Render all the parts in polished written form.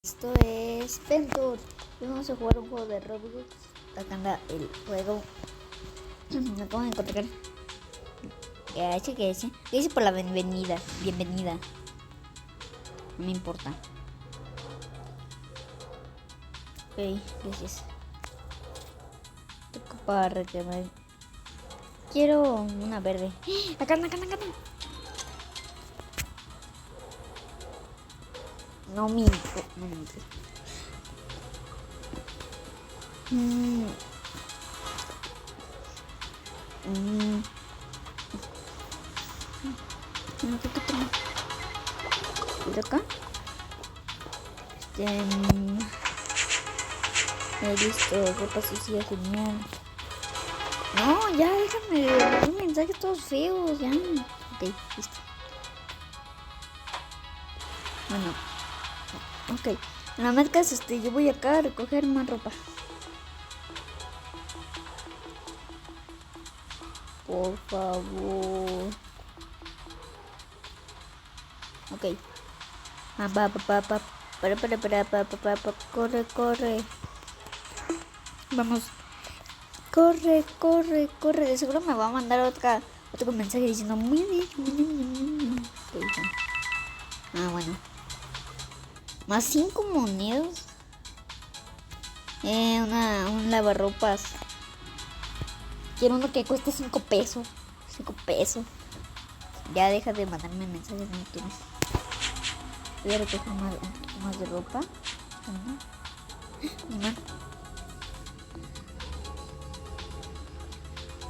Esto es Venture. Vamos a jugar un juego de Roblox. Acá anda el juego. Me acabo de encontrar. ¿Qué dice por la bienvenida? Bienvenida. No me importa. Ok, gracias. Toco para reclamar. Quiero una verde. Acá. No me importa. No me importa. ¿Y acá? Listo, ropa sucia, genial. No, ya déjame los mensajes todos feos, ya. Ok, listo. Bueno, ok. En la marcas, yo voy acá a recoger más ropa. Por favor. Ok. Corre. Vamos. Corre. De seguro me va a mandar otro mensaje diciendo muy bien. Ah, bueno. Más 5 monedas. Un lavarropas. Quiero uno que cueste 5 pesos. 5 pesos. Ya deja de mandarme mensajes, no tienes. Voy a recoger un poco más de ropa.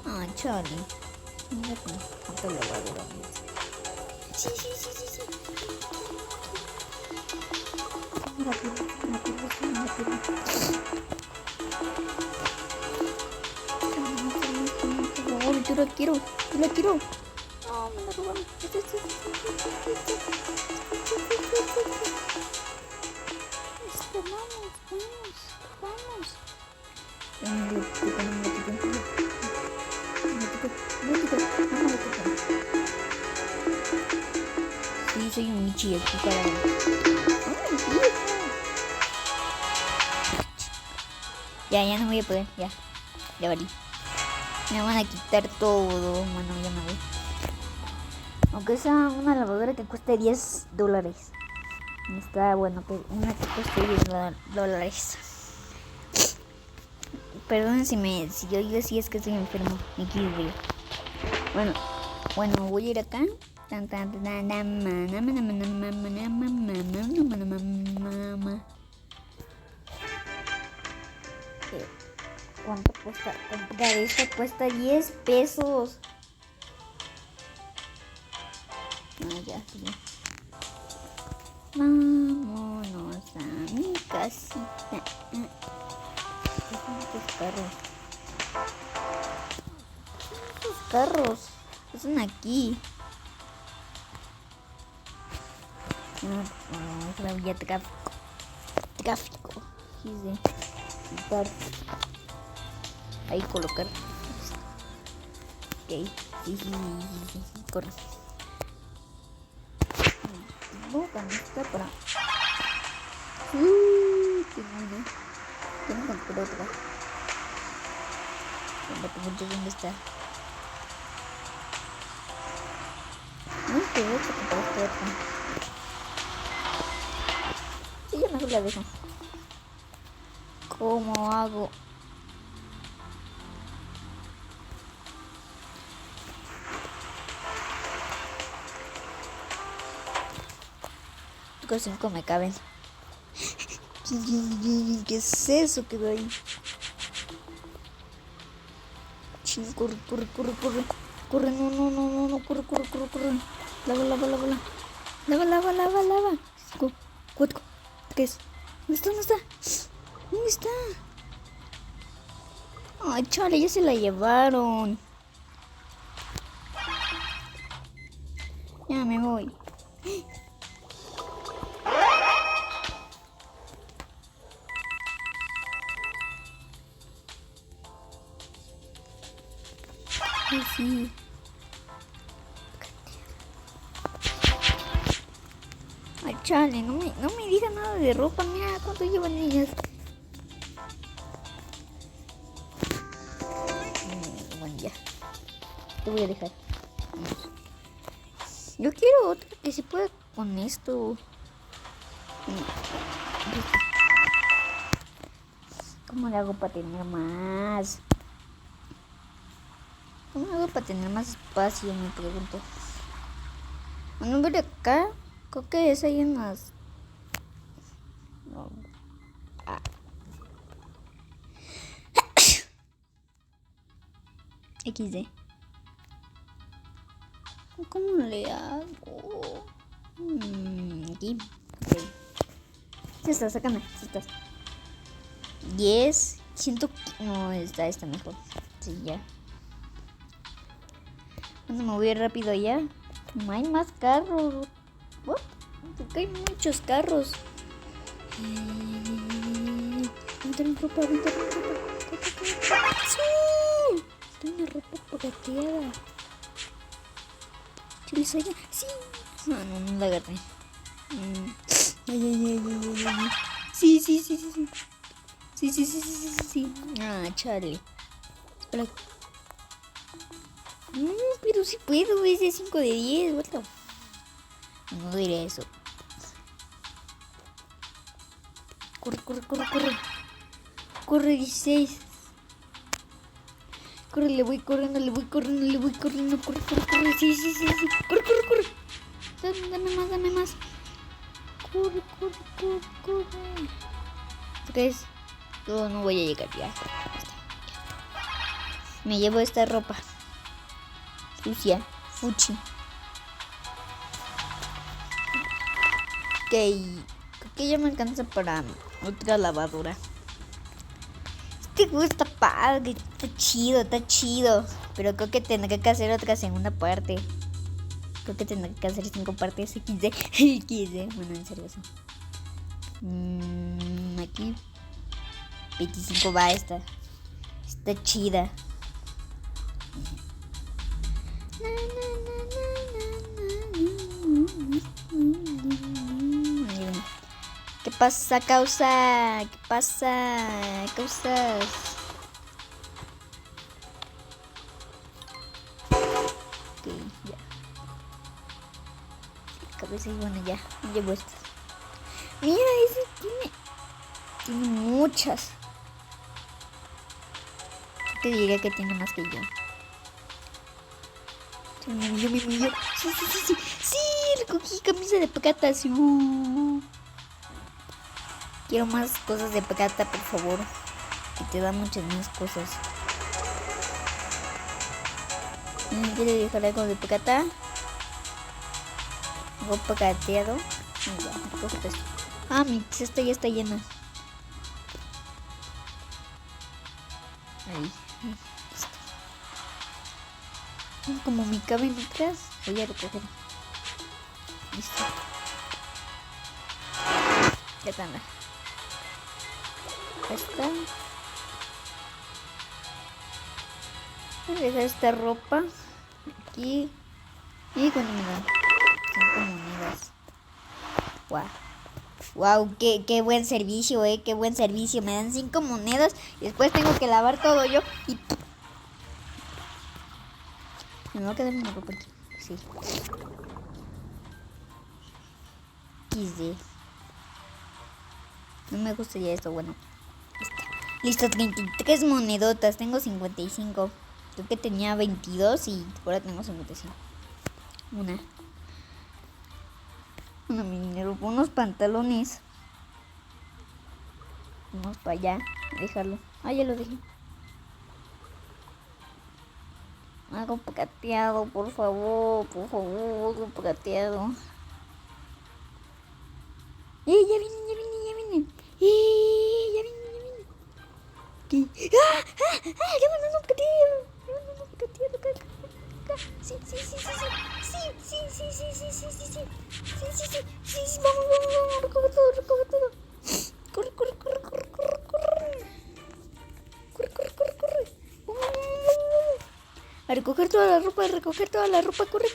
Ah, chale. Mira cuánto lavadora. Sí. Rápido. Por favor, yo la quiero. No, me la robaron. Sí, soy un Michi aquí para... Ya no voy a poder, ya valí. Me van a quitar todo, bueno, ya me voy. Aunque sea una lavadora que cueste $10. Está bueno que una que cueste $10. Perdón si yo digo si es que estoy enfermo, me equivoco. Bueno, voy a ir acá. ¿Cuánto cuesta? Esta cuesta 10 pesos. Ya, sí. Vámonos a mi casita. Esos carros están aquí. Es la vía tráfico. Ahí colocar. Ok, sí. Corre. Está para. Tengo que encontrar otra. ¿Dónde está? No sé, voy a comprar esta otra. Sí, ya mejor la dejo. ¿Cómo hago? Con 5 me caben. ¿Qué es eso que hay? Corre. No, corre. Lava. 5, 4, 3. ¿Dónde está? Ay, chale, ya se la llevaron. Ya me voy. Sí. Ay, chale, no me diga nada de ropa. Mira cuánto llevan ellas. Bueno, ya. Te voy a dejar. Yo quiero otro que se pueda con esto. ¿Cómo le hago para tener más? ¿Cómo le hago para tener más espacio? Me pregunto. Bueno, ver acá. Creo que es ahí en las... No. Ah. XD. ¿Cómo le hago? Aquí. Okay. Ya está, sácame. Ya estás. 10. Siento que... No, está mejor. Sí, ya. Bueno, me voy rápido ya. No hay más carros. ¿What? Porque hay muchos carros. Vente ropa. ¡Sí! Tengo una ropa pagateada. ¿Chile allá? ¡Sí! No la agarré. Sí. Sí. Ah, chale. Espera. No, pero sí puedo. Es de 5 de 10. What the... No diré eso. Corre 16. Corre, le voy corriendo. Corre. Sí. Dame más. Corre. 3. No voy a llegar ya. Me llevo esta ropa sucia, fuchi. Ok, creo que ya me alcanza para otra lavadora. Este juego está padre, está chido. Pero creo que tendré que hacer otra segunda parte. Creo que tendré que hacer 5 partes. XD. Bueno, en serio, sí. Aquí 25 va esta. Está chida. ¿Qué pasa, causa? ¿Qué pasa, causas? Ok, ya. Cabeza y bueno, ya. Llevo estas. Mira, ese tiene muchas. Te diría que tiene más que yo. Yo. Sí, recogí camisa de pacatas. Quiero más cosas de plata, por favor. Que te da muchas más cosas. ¿Quieres dejar algo de plata? Algo plateado. Mi cesta ya está llena. Ahí. Listo. Como me caben otras, voy a recoger. Listo. Ya está. Esta. Voy a dejar esta ropa aquí. Y cuando me dan 5 monedas. Wow, qué buen servicio, qué buen servicio. Me dan 5 monedas y después tengo que lavar todo yo y... Me va a quedar mi ropa aquí. Sí. XD. No me gustaría esto, bueno. Listo, 33 monedotas. Tengo 55. Creo que tenía 22 y ahora tengo 55. Una mi dinero. Unos pantalones. Vamos para allá. Dejarlo. Ya lo dejé. Algo plateado, por favor. Algo plateado. Ya vienen. Ya vienen. ¿Qué? ¡Llévanos un plateado! Sí. Vamos. Recoge todo. Corre. A recoger toda la ropa, Corre.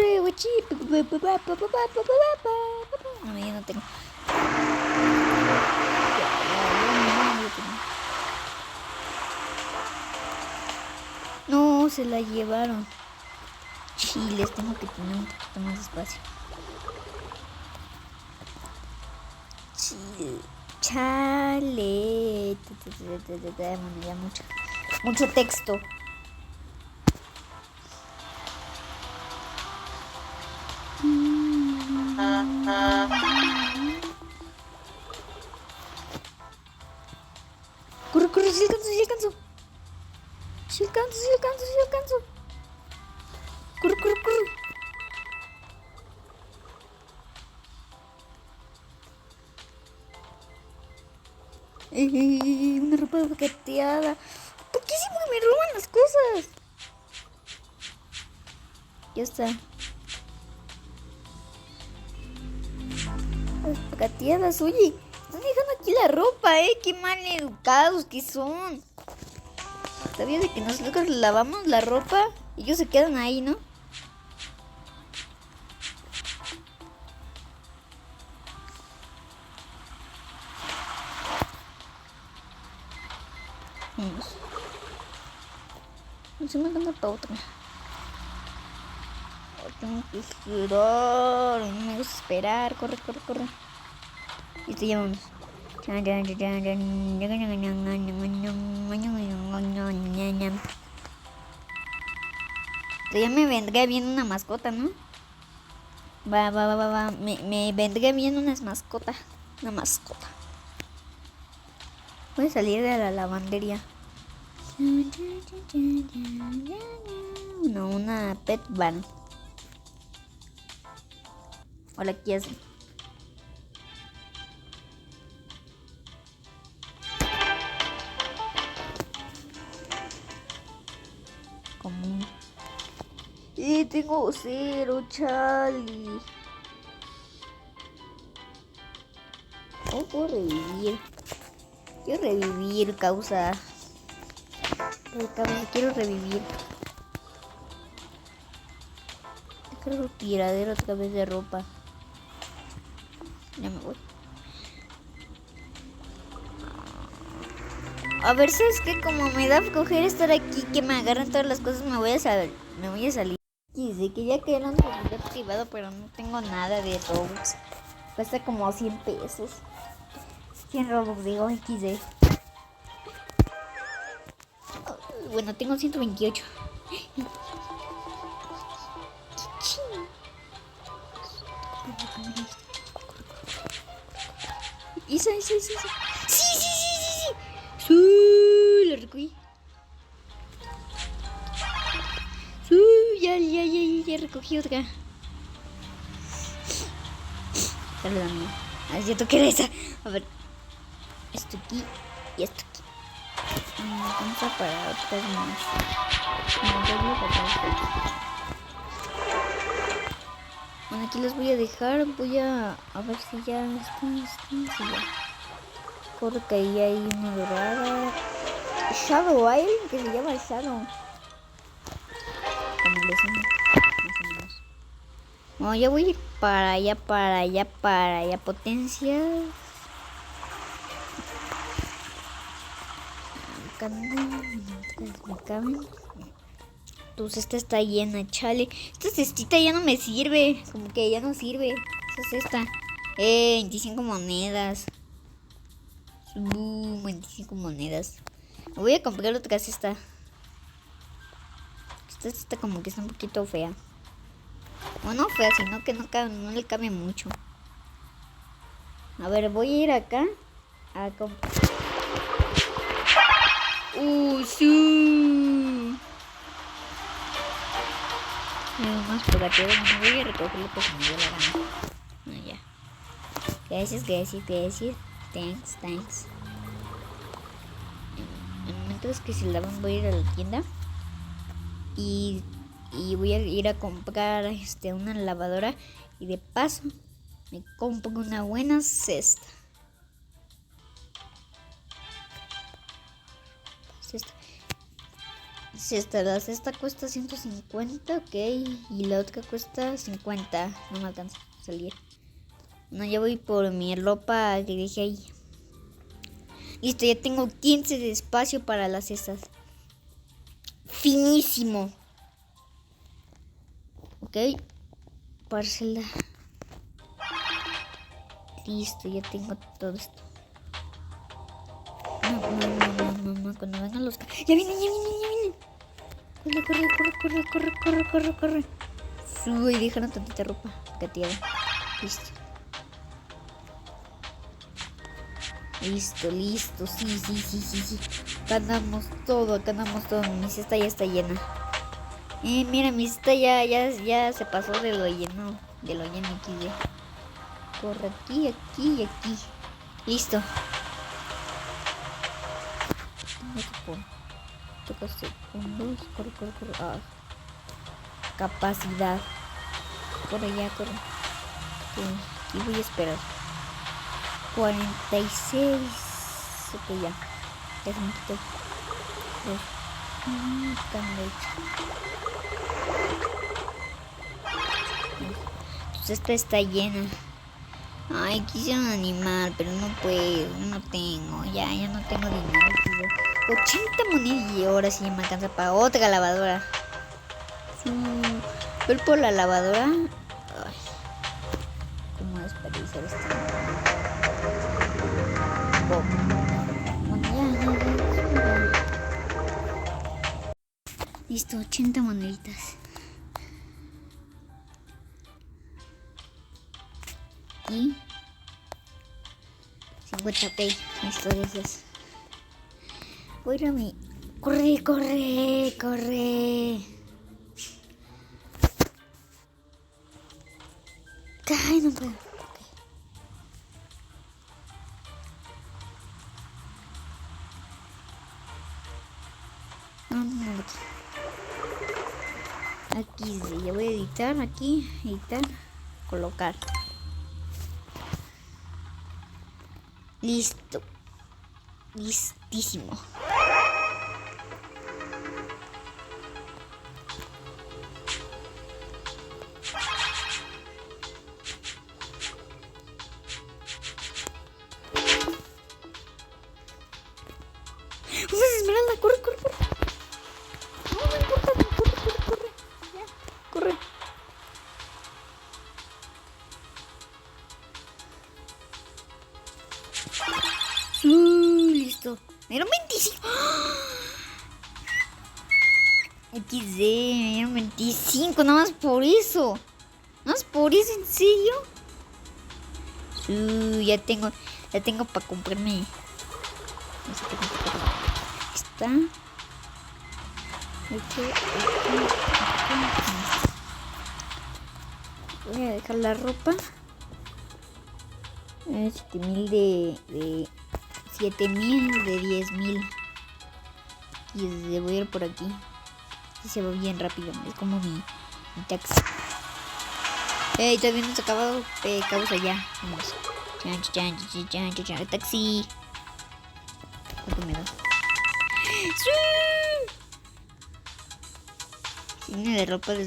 corre, guachi. No, yo no tengo. No, se la llevaron. Chiles, tengo que tener un poquito más de espacio. Chale. Bueno, ya mucho texto. Corre, si alcanzo. Si alcanzo. Corre. Una ropa paqueteada. ¿Por qué siempre me roban las cosas? Ya está. Las paqueteadas, oye. Están dejando aquí la ropa, qué mal educados que son. ¿Sabías de que nosotros lavamos la ropa y ellos se quedan ahí, no? Vamos. No se me anda para otra. Tengo que esperar. No me gusta esperar. Corre. Y te llamamos. Ya me vendría bien una mascota, ¿no? Va. Me vendría bien una mascota. Voy a salir de la lavandería. No, una pet van. Hola, ¿qué haces? Común. Tengo 0, Charlie. Oh, puedo revivir. Quiero revivir, causa. Quiero revivir. Quiero tiradero otra vez de ropa. Ya me voy. A ver, ¿sabes qué? Como me da coger estar aquí, que me agarran todas las cosas, me voy a salir. Dice que ya quedaron activado, pero no tengo nada de Robux. Cuesta como 100 pesos. 100 Robux, digo, XD. Bueno, tengo 128. Esa. Sí. Lo recogí. Ya recogí otra. Dale la mía. A ver si tú quieres esa. A ver. Esto aquí y esto aquí. Vamos a parar otras más. Bueno, aquí los voy a dejar. Voy a ver si ya están. Sí, ya. Corre que ahí hay una dorada. Shadow, hay alguien que se llama Shadow. Como les llamo, más o menos. Bueno, ya voy a ir para allá, potencia. Me caben. Entonces esta está llena, chale. Esta cestita ya no me sirve. Como que ya no sirve. Esa es esta. 25 monedas. 25 monedas. Me voy a comprar otra cesta. Esta cesta como que está un poquito fea. Bueno, fea, sino que no le cabe mucho. A ver, voy a ir acá a comprar. Sí. Más por aquí, no voy a recogerlo porque me dio la gana. Ya. Gracias. Thanks. En momentos que se lavan voy a ir a la tienda. Y voy a ir a comprar una lavadora. Y de paso me compro una buena cesta. La cesta cuesta 150, ok. Y la otra cuesta 50. No me alcanza a salir. No, ya voy por mi ropa que dejé ahí. Listo, ya tengo 15 de espacio para las cestas. Finísimo. Ok. Parcela. Listo, ya tengo todo esto. No. Cuando vengan los... ¡Ya vienen! Corre. Uy, dejaron tantita ropa. Cateada. Listo. Sí. Ganamos todo. Mi cesta ya está llena. Mira, mi cesta ya se pasó de lo lleno. De lo lleno aquí. Corre aquí y aquí. Listo. Toca segundos. Corre. Capacidad. Corre. Aquí voy a esperar. 46. Ok, ya se me quitó. Pues esta está llena. Ay, quisiera un animal, pero no puedo, no tengo. Ya no tengo dinero. 80 monedas y ahora sí me alcanza para otra lavadora. Ver por la lavadora. Ay, ¿cómo desperdiciar esto? Listo, 80 moneditas. Y 50 p. Listo, gracias. Voy a mí. Corre. Ay, no puedo. No. Aquí sí, ya voy a editar, editar, colocar. Listo. Listísimo. Esmeralda, corre. No importa, corre. Ya, corre. Listo. Me dieron 25. XD, me dieron 25, nada más por eso. ¿En serio? Ya tengo para comprarme. Está. Voy a dejar la ropa. 7000 de 7000 de 10000. Y voy a ir por aquí. Y se va bien rápido. Es como mi taxi. Todavía no se ha acabado. Causa ya. Vamos. Chan. Taxi. ¿Cuánto me da? Tiene de ropa de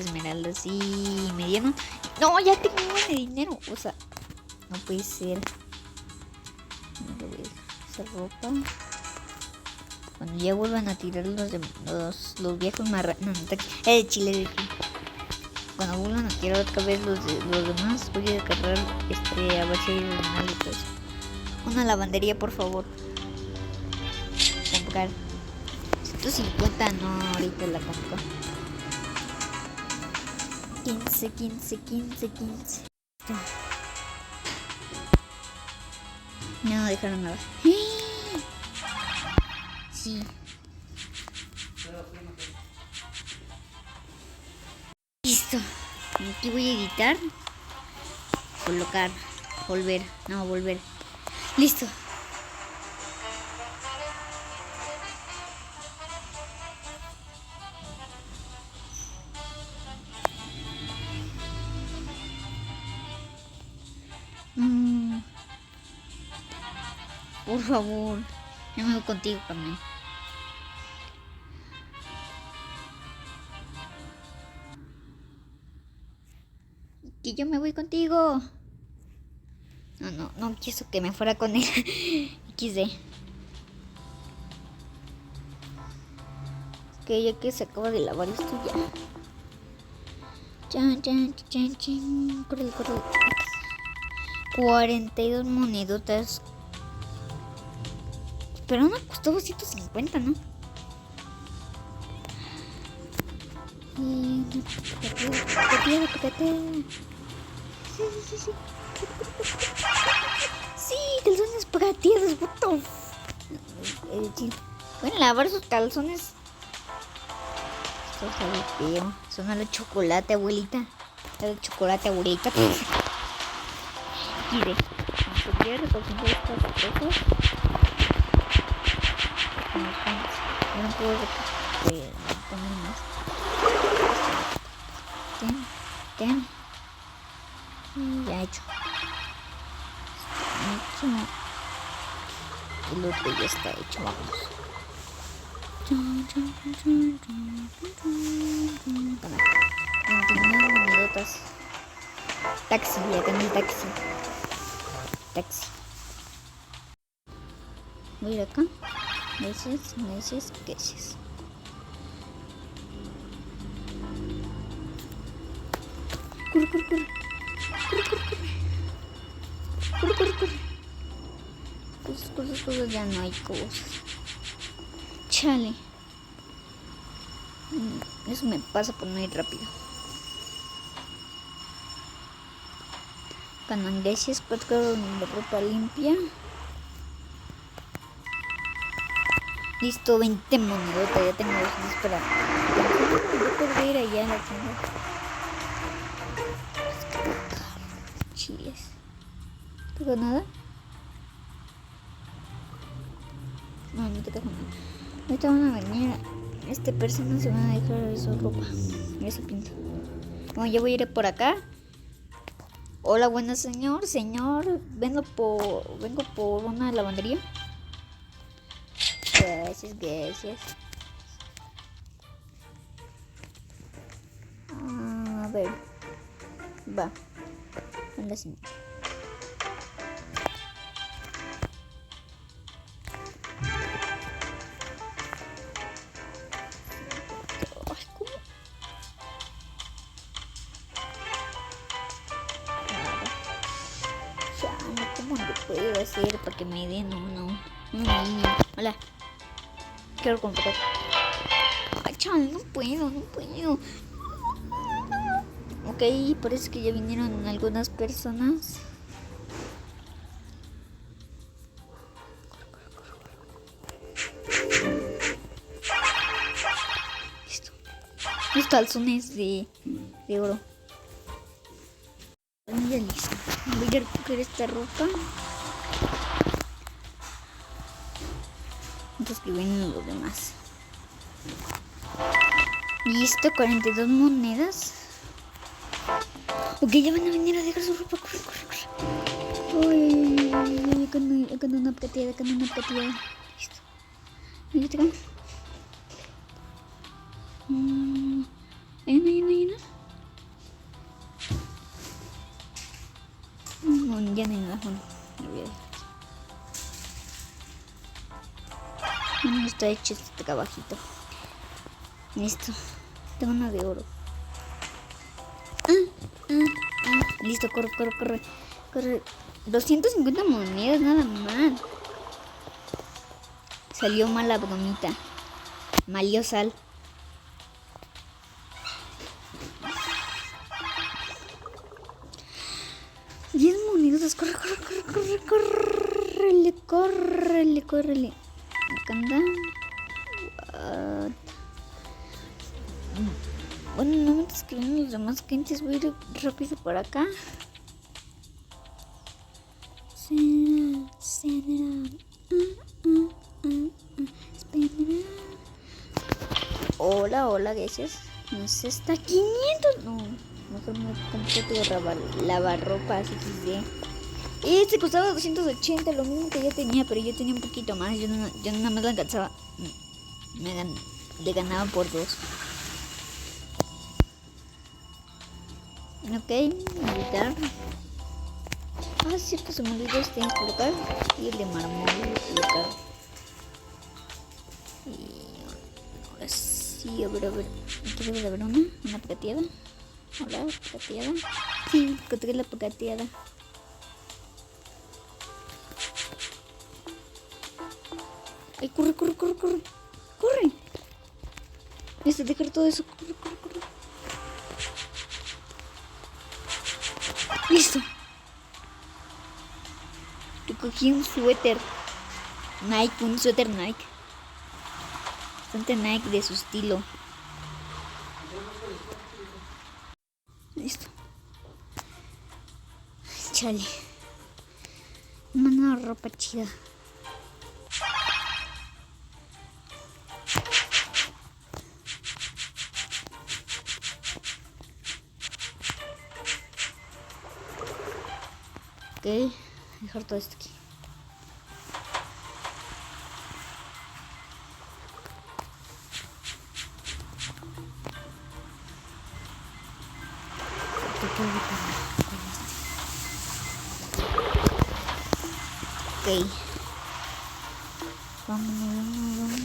esmeralda, sí, mediano. No, ya tengo un buen de dinero. O sea, no puede ser. No voy a dejar esa ropa. Cuando ya vuelvan a tirar los viejos marranos. De Chile. Cuando vuelvan a tirar otra vez los demás, voy a descargar a ver si hay animal y todo eso. Una lavandería, por favor. Comprar. 150, no, ahorita la compro. 15. No dejaron nada. Sí. Listo. Aquí voy a editar. Colocar. Volver. Listo. Por favor. Yo me voy contigo, Carmen. contigo. No quiso que me fuera con él. XD. Ok, ya que se acaba de lavar esto ya. Chan. Corre. 42 monedotas. Pero una costó 250, ¿no? Y... Sí. Sí, calzones plateados, what the pueden lavar sus calzones. Esto sabe feo. Son a la chocolate, abuelita. Mire, podría recoger estas cosas. Yo no puedo poner más. Ten. Ya hecho. El otro ya está hecho, vamos. Toma. 29 minutos. Taxi, ya tengo el taxi. Voy a ir acá. Gracias. Corre. Cosas, ya no hay cosas. Chale. Eso me pasa por no ir rápido. Canandeses, con la ropa limpia. Listo, 20 monedotas, ya tengo dos. Espera. Yo podría ir allá a la tienda. Chiles. ¿Tengo nada? No te cajo nada. Ahorita van a venir. Persona se van a dejar su ropa. Ya se pinta. Bueno, ya voy a ir por acá. Hola, buenas señor. Vengo por una lavandería. Gracias. A ver. Va. Hola, señor. ¿Cómo lo puedo hacer para que me den uno? Hola. Quiero comprar. Ay, chaval, no puedo. Ok, parece que ya vinieron algunas personas. Listo. Los calzones de oro. Ya listo. Voy a recoger esta ropa. Entonces que vienen los demás. Listo, 42 monedas. Ok, ya van a venir a dejar su ropa. Corre. Uy, acá no una plateada. Listo. Listo. Hay una. No, ya no hay nada. No está hecho este cabajito. Listo. Tengo una de oro. Listo, corre. 250 monedas, nada más. Salió mal la bromita. Malió sal. $10 monedas. Córrele. Acá anda. Bueno, no me escriben los demás clientes. Voy a ir rápido por acá. Hola, gracias. No sé, está 500. No, mejor me completo lavarropa, así que este costaba 280, lo mismo que yo tenía, pero yo tenía un poquito más. Yo nada más la alcanzaba. Le ganaba por 2. Ok, editar. Ah, cierto, se me olvidó este en colocar. Y el de mármol colocar. Y ahora sí, a ver. Aquí debe de haber una plateada. Hola, plateada. Sí, encontré la plateada. Ay, corre. ¡Corre! Dejar todo eso. Corre. Listo. Recogí un suéter Nike, un suéter Nike. Bastante Nike de su estilo. Listo. Chale. Una ropa chida. Ok, dejar todo esto aquí. Ok. Vámonos.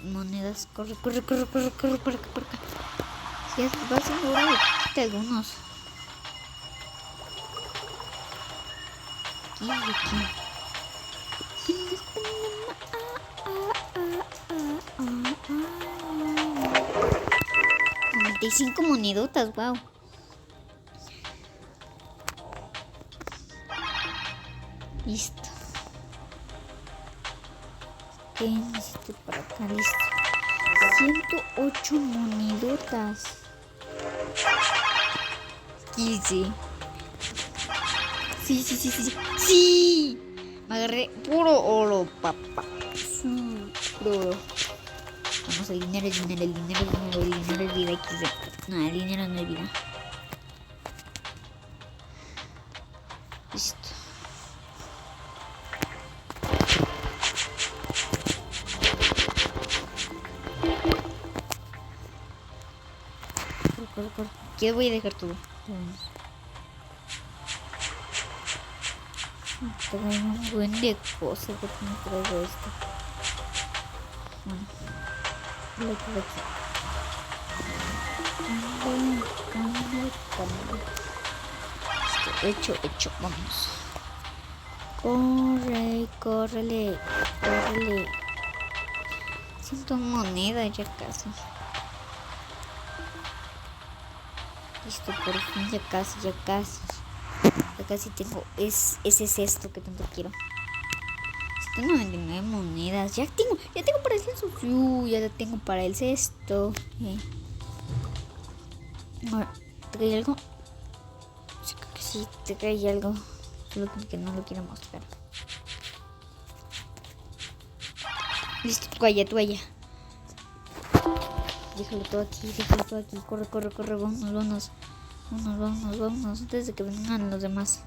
Monedas. Corre por acá. Si ya va haciendo hora de quitarte algunos. Aquí. 95 monedotas, wow. Listo. ¿Qué necesito para acá? Listo. 108 monedotas. 15. Sí. Me agarré puro oro, papá. Puro oro. Vamos, el dinero es vida XD. No, el dinero no es vida. Listo. Corre. ¿Qué voy a dejar todo? Tengo un buen de cosas porque no traigo esto. Bueno, lo que aquí. Hecho, vamos. Córrele. 100 monedas ya casi. Listo, por fin, ya casi tengo. Ese es esto que tanto quiero. 199 monedas. Ya tengo para el cesto. Ya tengo para el cesto. Ahora, ¿trae algo? Sí, creo que sí, trae algo. Solo que no lo quiero mostrar. Listo, toalla. Déjalo todo aquí. Corre. Vámonos. Antes de que vengan los demás.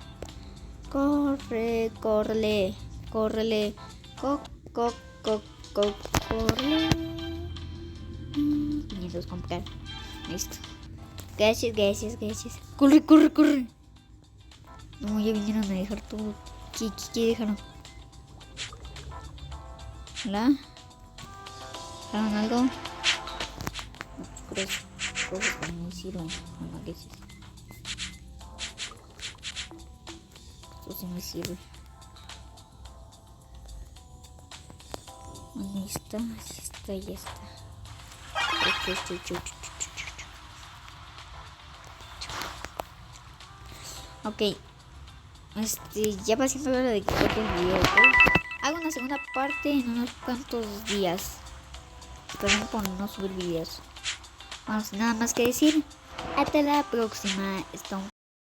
Córrele. Corre. Viniendo a comprar. Listo. Gracias. Corre. No, ya vinieron a dejar todo. ¿Qué dejaron? ¿Hola? ¿Dejaron algo? Cosas que no me sirven. No, ¿qué es eso? Esto sí me sirve. Bueno, ya está. Ok. Ya va siendo hora de que corte el video, ¿ok? Hago una segunda parte en unos cuantos días. Esperen por no subir videos. Vamos, nada más que decir. Hasta la próxima. Está un